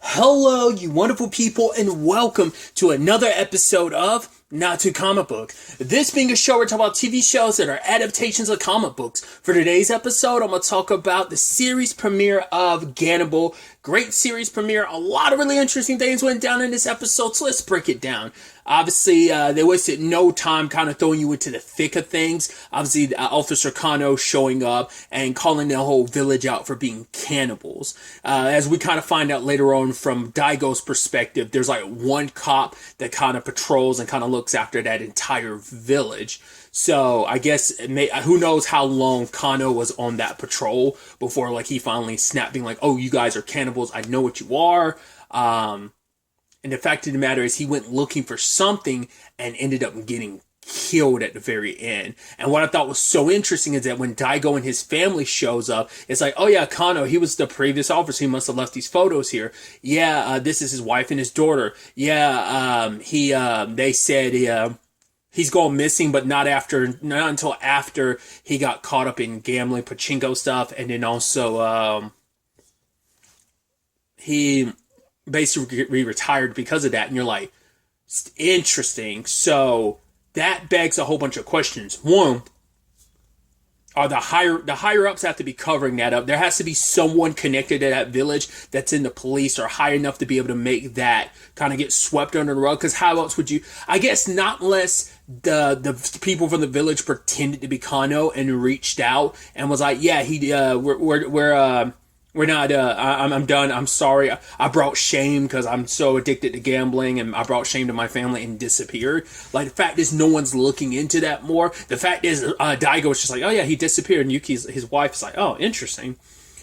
Hello, you wonderful people, and welcome to another episode of Not Too Comic Book. This being a show where we talk about TV shows that are adaptations of comic books. For today's episode, I'm going to talk about the series premiere of Gannibal. Great series premiere. A lot of really interesting things went down in this episode, so let's break it down. Obviously, they wasted no time kind of throwing you into the thick of things. Obviously, Officer Kano showing up and calling the whole village out for being cannibals. As we kind of find out later on from Daigo's perspective, there's like one cop that kind of patrols and kind of looks after that entire village. So I guess who knows how long Kano was on that patrol before like he finally snapped, being like, "Oh, you guys are cannibals. I know what you are." And the fact of the matter is he went looking for something and ended up getting killed at the very end. And what I thought was so interesting is that when Daigo and his family shows up, it's like, oh yeah, Kano, he was the previous officer. He must have left these photos here. Yeah, this is his wife and his daughter. Yeah, they said he's gone missing, but not until after he got caught up in gambling, pachinko stuff, and then also he basically retired because of that. And you're like, interesting. So that begs a whole bunch of questions. One, are the higher ups have to be covering that up. There has to be someone connected to that village that's in the police or high enough to be able to make that kind of get swept under the rug. Because how else would you? I guess not unless the people from the village pretended to be Kano and reached out and was like, yeah, we're not, I'm done. I'm sorry. I brought shame because I'm so addicted to gambling, and I brought shame to my family and disappeared. Like, the fact is no one's looking into that more. The fact is Daigo was just like, oh yeah, he disappeared. And Yuki's, his wife, is like, oh, interesting.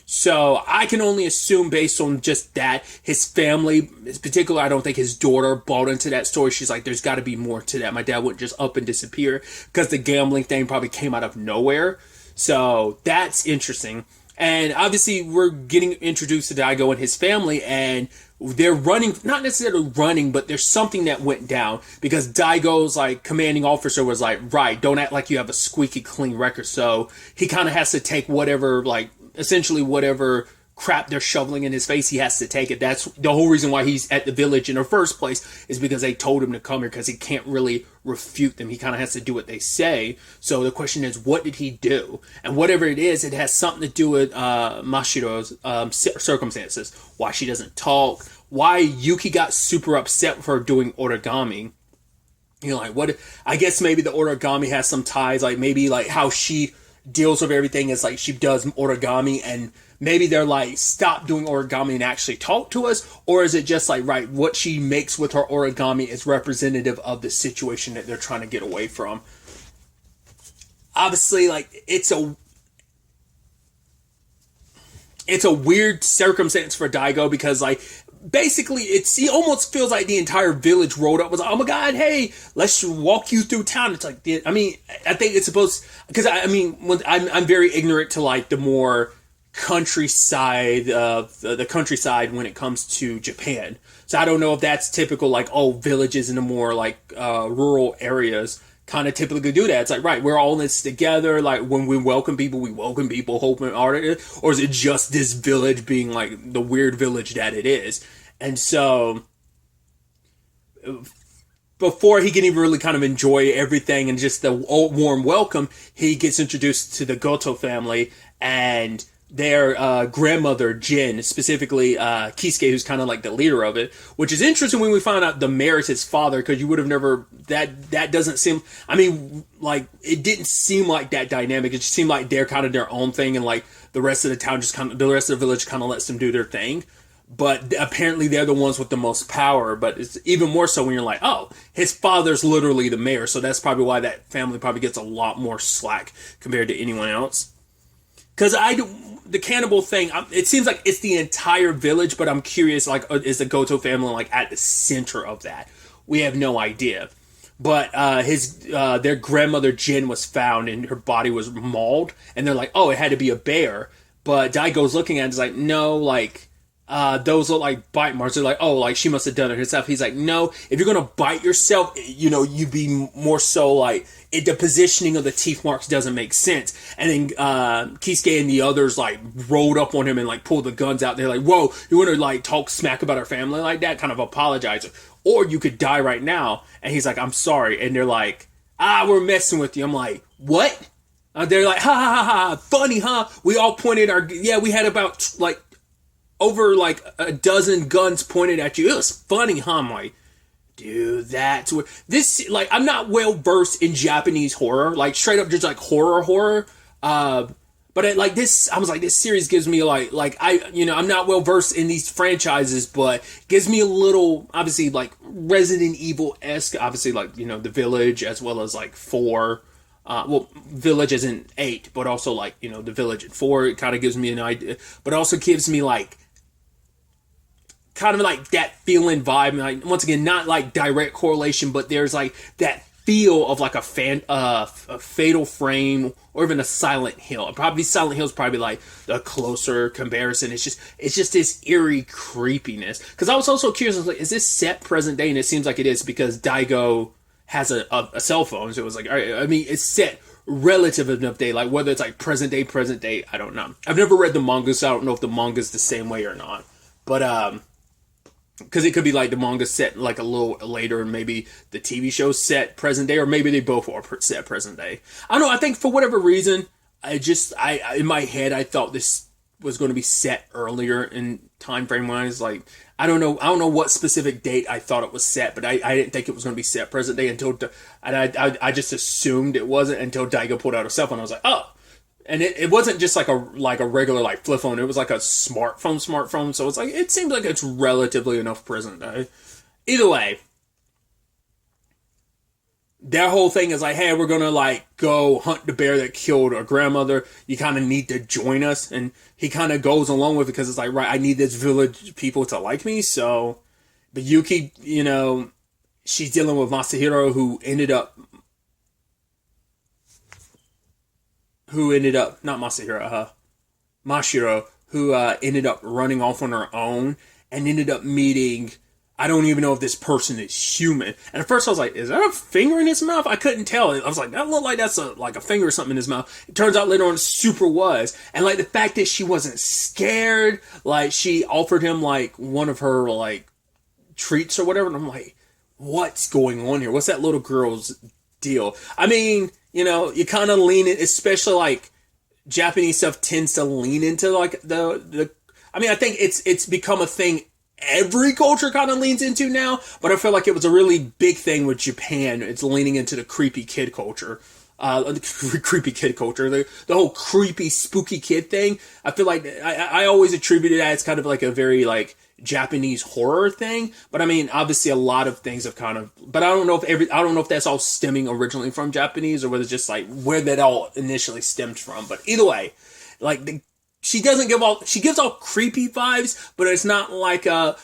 So I can only assume based on just that, his family, in particular, I don't think his daughter bought into that story. She's like, there's got to be more to that. My dad wouldn't just up and disappear, because the gambling thing probably came out of nowhere. So that's interesting. And obviously, we're getting introduced to Daigo and his family, and they're running, not necessarily running, but there's something that went down, because Daigo's like commanding officer was like, right, don't act like you have a squeaky clean record. So he kind of has to take whatever, like, essentially whatever crap they're shoveling in his face, he has to take it. That's the whole reason why he's at the village in the first place, is because they told him to come here, because he can't really refute them. He kind of has to do what they say. So the question is, what did he do? And whatever it is, it has something to do with Mashiro's circumstances. Why she doesn't talk. Why Yuki got super upset with her doing origami. You know, like, what? I guess maybe the origami has some ties. Like, maybe like how she deals with everything is like she does origami, and maybe they're like, stop doing origami and actually talk to us. Or is it just like, right, what she makes with her origami is representative of the situation that they're trying to get away from. Obviously, like, it's a weird circumstance for Daigo, because like, basically, he almost feels like the entire village rolled up, was like, oh my god, hey, let's walk you through town. It's like, I mean, I think it's supposed, because I mean, I'm very ignorant to like the more countryside, the countryside when it comes to Japan. So I don't know if that's typical, like, oh, villages in the more like rural areas kind of typically do that. It's like, right, we're all in this together. Like, when we welcome people, hoping, or is it just this village being like the weird village that it is? And so, before he can even really kind of enjoy everything and just the warm welcome, he gets introduced to the Goto family and their grandmother, Jin, specifically Kisuke, who's kind of like the leader of it, which is interesting when we find out the mayor is his father, because you would have never, that doesn't seem, I mean, like, it didn't seem like that dynamic. It just seemed like they're kind of their own thing, and like the rest of the town the rest of the village kind of lets them do their thing. But apparently they're the ones with the most power. But it's even more so when you're like, oh, his father's literally the mayor, so that's probably why that family probably gets a lot more slack compared to anyone else. Because the cannibal thing, it seems like it's the entire village, but I'm curious, like, is the Goto family like at the center of that? We have no idea. But their grandmother Jin was found, and her body was mauled, and they're like, oh, it had to be a bear. But Daigo's looking at it, is like, no, like, those look like bite marks. They're like, oh, like she must have done it herself. He's like, no, if you're gonna bite yourself, you know, you'd be more so like the positioning of the teeth marks doesn't make sense. And then Kisuke and the others like rolled up on him and like pulled the guns out. They're like, whoa, you want to like talk smack about our family like that? Kind of apologize, or you could die right now. And he's like, I'm sorry. And they're like, we're messing with you. I'm like, what? They're like, ha ha ha ha, funny, huh? We all pointed we had about like over like a dozen guns pointed at you. It was funny, huh? I'm like, dude, that's what this, like, I'm not well versed in Japanese horror, like straight up just like horror. But like this, I was like, this series gives me like I'm not well versed in these franchises, but gives me a little, obviously like Resident Evil-esque, obviously like, you know, The Village as well as like 4. Village isn't 8, but also like, you know, The Village at 4. It kind of gives me an idea, but also gives me like kind of like that feeling vibe. Like, once again, not like direct correlation, but there's like that feel of like a Fatal Frame or even a Silent Hill. Probably Silent Hill is probably like the closer comparison. It's just this eerie creepiness. Because I was also curious, I was like, is this set present day? And it seems like it is, because Daigo has a cell phone, so it was like, all right, I mean, it's set relative enough day, like whether it's like present day, I don't know. I've never read the manga, so I don't know if the manga's the same way or not. But because it could be like the manga set like a little later, and maybe the TV show set present day, or maybe they both are set present day. I don't know. I think for whatever reason, I in my head I thought this was going to be set earlier in time frame wise. Like I don't know what specific date I thought it was set, but I didn't think it was going to be set present day until I just assumed it wasn't until Daigo pulled out a cell phone. I was like, oh. And it wasn't just like a regular like flip phone. It was like a smartphone. So it's like, it seems like it's relatively enough present day. Either way, their whole thing is like, hey, we're gonna like go hunt the bear that killed our grandmother. You kind of need to join us. And he kind of goes along with it because it's like, right, I need this village people to like me. So, but Yuki, you know, she's dealing with Masahiro, who ended up not Masahiro, Mashiro, who ended up running off on her own and ended up meeting, I don't even know if this person is human. And at first I was like, is that a finger in his mouth? I couldn't tell. I was like, that looked like that's like a finger or something in his mouth. It turns out later on it super was. And like the fact that she wasn't scared, like she offered him like one of her like treats or whatever. And I'm like, what's going on here? What's that little girl's deal? I mean, you know, you kind of lean in, especially like Japanese stuff tends to lean into like the. I mean, I think it's become a thing every culture kind of leans into now, but I feel like it was a really big thing with Japan. It's leaning into the creepy kid culture. The whole creepy, spooky kid thing. I feel like I always attributed that as kind of like a very like Japanese horror thing, but I mean, obviously a lot of things have kind of, but I don't know if that's all stemming originally from Japanese or whether it's just like where that all initially stemmed from. But either way, like she gives off creepy vibes, but it's not like a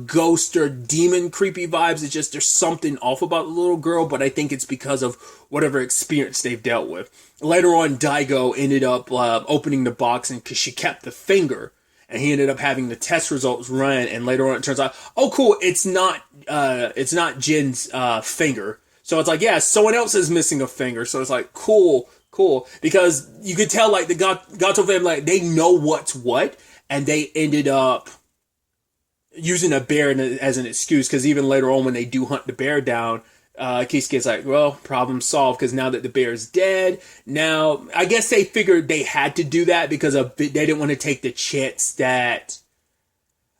ghost or demon creepy vibes. It's just there's something off about the little girl, but I think it's because of whatever experience they've dealt with. Later on, Daigo ended up opening the box, and because she kept the finger, and he ended up having the test results run, and later on it turns out, oh cool, it's not Jin's finger. So it's like, yeah, someone else is missing a finger. So it's like, cool. Because you could tell like the Gato family, like they know what's what, and they ended up using a bear as an excuse, because even later on when they do hunt the bear down, Kisuke's like, well, problem solved, because now that the bear is dead, now I guess they figured they had to do that because they didn't want to take the chance that,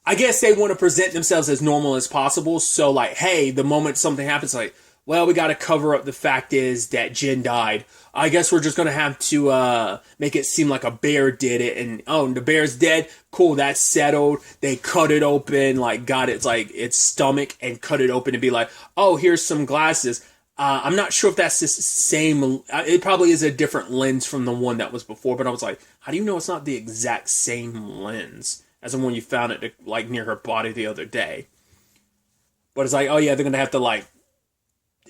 I guess they want to present themselves as normal as possible. So like, hey, the moment something happens, like, well, we got to cover up the fact is that Jin died. I guess we're just going to have to make it seem like a bear did it. And, oh, the bear's dead. Cool, that's settled. They cut it open, like got its stomach and cut it open and be like, oh, here's some glasses. I'm not sure if that's the same. It probably is a different lens from the one that was before. But I was like, how do you know it's not the exact same lens as the one you found it like near her body the other day? But it's like, oh yeah, they're going to have to like,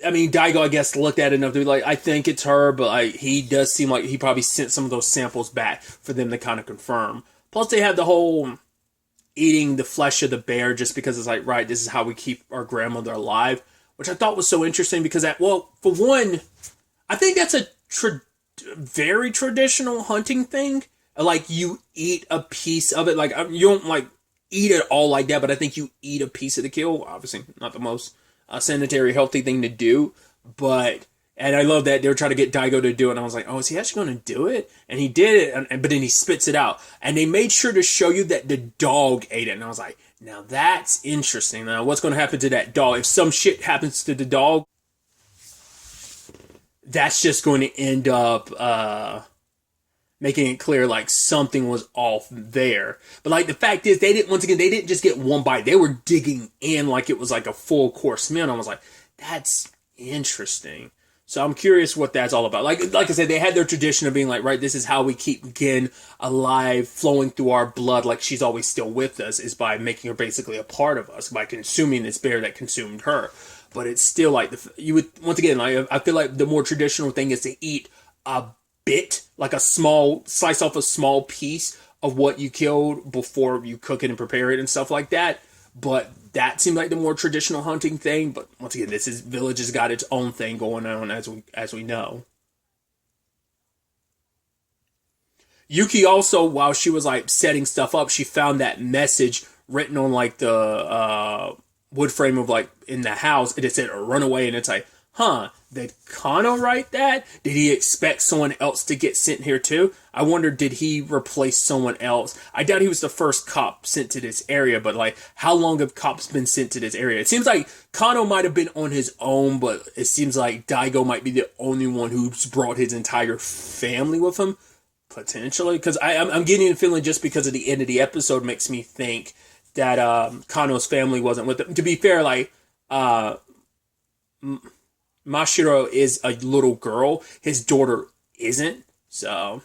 I mean, Daigo, I guess, looked at it enough to be like, I think it's her, but like, he does seem like he probably sent some of those samples back for them to kind of confirm. Plus, they had the whole eating the flesh of the bear just because it's like, right, this is how we keep our grandmother alive, which I thought was so interesting because that, well, for one, I think that's a very traditional hunting thing. Like, you eat a piece of it. Like, you don't like eat it all like that, but I think you eat a piece of the kill. Obviously, not the most sanitary, healthy thing to do, but. And I love that they were trying to get Daigo to do it. And I was like, oh, is he actually going to do it? And he did it, but then he spits it out. And they made sure to show you that the dog ate it. And I was like, now that's interesting. Now, what's going to happen to that dog? If some shit happens to the dog, that's just going to end up making it clear, like, something was off there. But, like, the fact is, they didn't just get one bite. They were digging in like it was like a full course meal. And I was like, that's interesting. So I'm curious what that's all about. Like I said, they had their tradition of being like, right, this is how we keep Gin alive, flowing through our blood, like she's always still with us, is by making her basically a part of us, by consuming this bear that consumed her. But it's still like, you would, once again, like, I feel like the more traditional thing is to eat a bit, like slice off a small piece of what you killed before you cook it and prepare it and stuff like that. But that seemed like the more traditional hunting thing. But once again, Village has got its own thing going on, as we know. Yuki also, while she was like setting stuff up, she found that message written on like the wood frame of like in the house, and it said "run away," and it's like, huh, did Kano write that? Did he expect someone else to get sent here too? I wonder, did he replace someone else? I doubt he was the first cop sent to this area, but like, how long have cops been sent to this area? It seems like Kano might have been on his own, but it seems like Daigo might be the only one who's brought his entire family with him, potentially. Because I'm getting a feeling, just because of the end of the episode, makes me think that Kano's family wasn't with him. To be fair, like, Mashiro is a little girl. His daughter isn't. So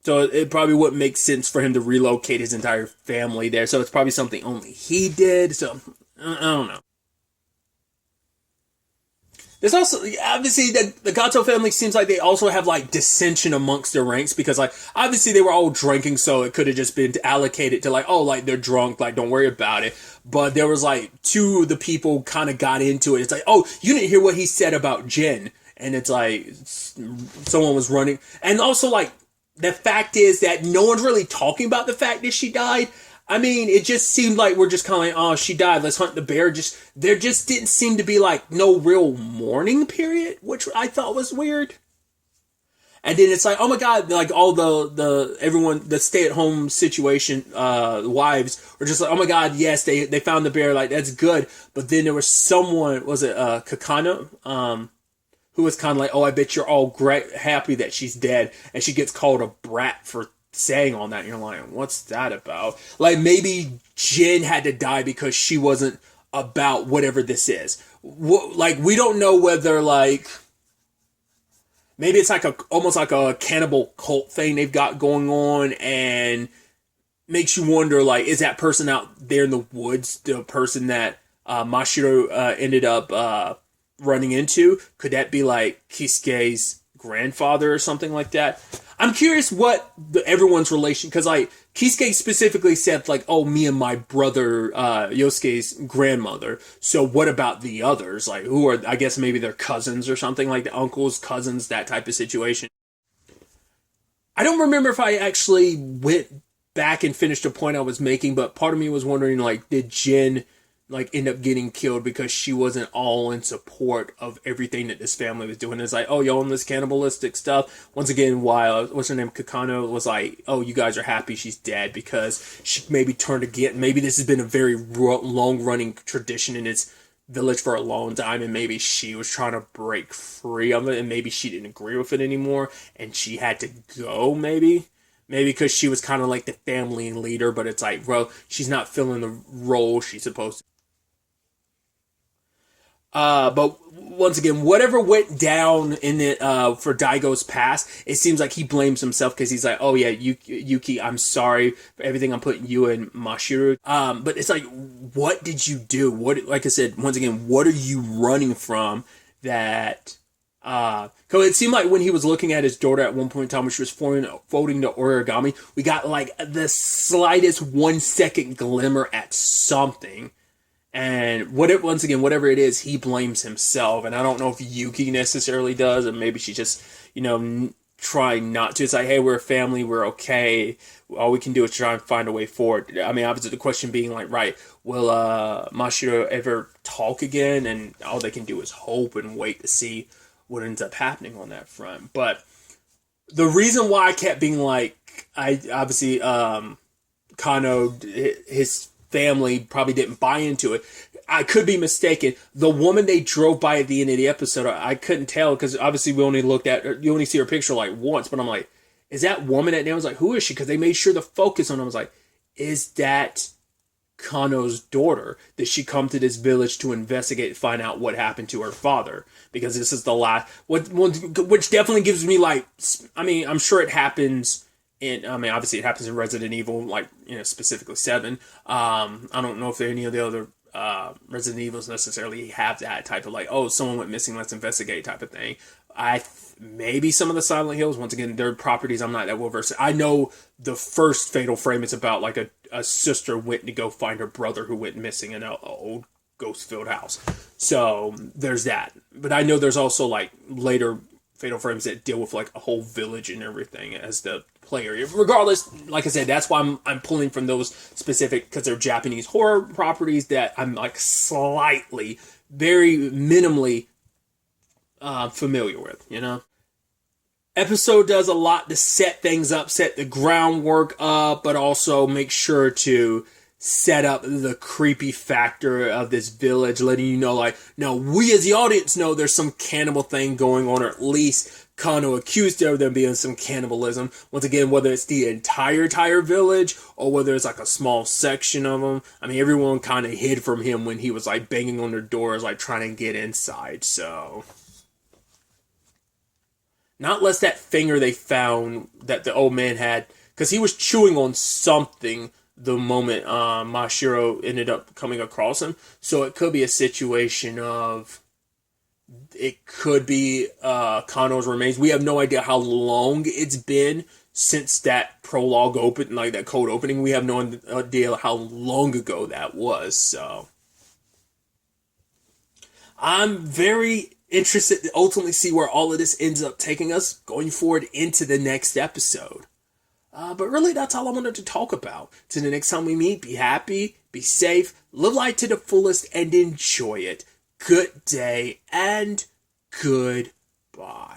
it probably wouldn't make sense for him to relocate his entire family there. So it's probably something only he did. So I don't know. There's also, obviously, the Gato family seems like they also have, like, dissension amongst their ranks, because, like, obviously they were all drinking, so it could have just been allocated to, like, oh, like, they're drunk, like, don't worry about it. But there was, like, two of the people kind of got into it. It's like, oh, you didn't hear what he said about Jin. And it's like, someone was running. And also, like, the fact is that no one's really talking about the fact that she died. I mean, it just seemed like we're just kind of like, oh, she died, let's hunt the bear. There just didn't seem to be, like, no real mourning period, which I thought was weird. And then it's like, oh my god, like, all everyone, the stay-at-home situation, wives were just like, oh my god, yes, they found the bear, like, that's good. But then there was someone, was it Kakano, who was kind of like, oh, I bet you're all happy that she's dead. And she gets called a brat for saying all that, and you're like, what's that about? Like, maybe Jin had to die because she wasn't about whatever this is. Like, we don't know whether, like, maybe it's like almost like a cannibal cult thing they've got going on, and makes you wonder, like, is that person out there in the woods the person that Mashiro ended up running into? Could that be like Kisuke's grandfather or something like that? I'm curious what everyone's relation, because like Kisuke specifically said like, oh, me and my brother Yosuke's grandmother. So what about the others? Like, who are, I guess maybe they're cousins or something, like the uncles, cousins, that type of situation. I don't remember if I actually went back and finished the point I was making, but part of me was wondering, like, did Jin like end up getting killed because she wasn't all in support of everything that this family was doing? It's like, oh, y'all on this cannibalistic stuff. Once again, while what's her name, Kakano, was like, oh, you guys are happy she's dead because she maybe turned again. Maybe this has been a very long running tradition in its village for a long time, and maybe she was trying to break free of it, and maybe she didn't agree with it anymore, and she had to go. Maybe because she was kind of like the family leader, but it's like, well, she's not filling the role she's supposed to. But once again, whatever went down in it for Daigo's past, it seems like he blames himself, because he's like, oh yeah, Yuki, I'm sorry for everything I'm putting you and Mashiro. But it's like, what did you do? What, like I said, once again, what are you running from that Cause it seemed like when he was looking at his daughter at one point in time when she was folding the origami, we got like the slightest 1 second glimmer at something. And once again, whatever it is, he blames himself. And I don't know if Yuki necessarily does, or maybe she just, trying not to. It's like, hey, we're a family, we're okay. All we can do is try and find a way forward. I mean, obviously the question being like, right, will Mashiro ever talk again? And all they can do is hope and wait to see what ends up happening on that front. But the reason why I kept being like, I obviously, Kano, his family probably didn't buy into it. I could be mistaken. The woman they drove by at the end of the episode, I couldn't tell because obviously you only see her picture like once, but I'm like, is that woman at name? I was like, who is she? Because they made sure to focus on her. I was like, is that Kano's daughter? Did she come to this village to investigate, find out what happened to her father? Because this is the last, which definitely gives me like, I mean, I'm sure it happens obviously it happens in Resident Evil, like, specifically 7. I don't know if any of the other Resident Evils necessarily have that type of like, oh, someone went missing, let's investigate type of thing. Maybe some of the Silent Hills, once again, they're properties I'm not that well versed in. I know the first Fatal Frame is about like a sister went to go find her brother who went missing in an old ghost-filled house. So there's that. But I know there's also like later Fatal Frames that deal with like a whole village and everything as the player. Regardless, like I said, that's why I'm pulling from those specific, because they're Japanese horror properties that I'm like slightly, very minimally familiar with, Episode does a lot to set things up, set the groundwork up, but also make sure to set up the creepy factor of this village, letting you know, like, no, we as the audience know there's some cannibal thing going on, or at least Kano accused of there being some cannibalism. Once again, whether it's the entire village, or whether it's like a small section of them. I mean, everyone kind of hid from him when he was like banging on their doors, like trying to get inside, so... Not less that finger they found that the old man had, because he was chewing on something the moment Mashiro ended up coming across him. So it could be a situation of, it could be Kano's remains. We have no idea how long it's been since that prologue opened, like that cold opening. We have no idea how long ago that was. So I'm very interested to ultimately see where all of this ends up taking us going forward into the next episode. But really, that's all I wanted to talk about. Till the next time we meet, be happy, be safe, live life to the fullest, and enjoy it. Good day, and goodbye.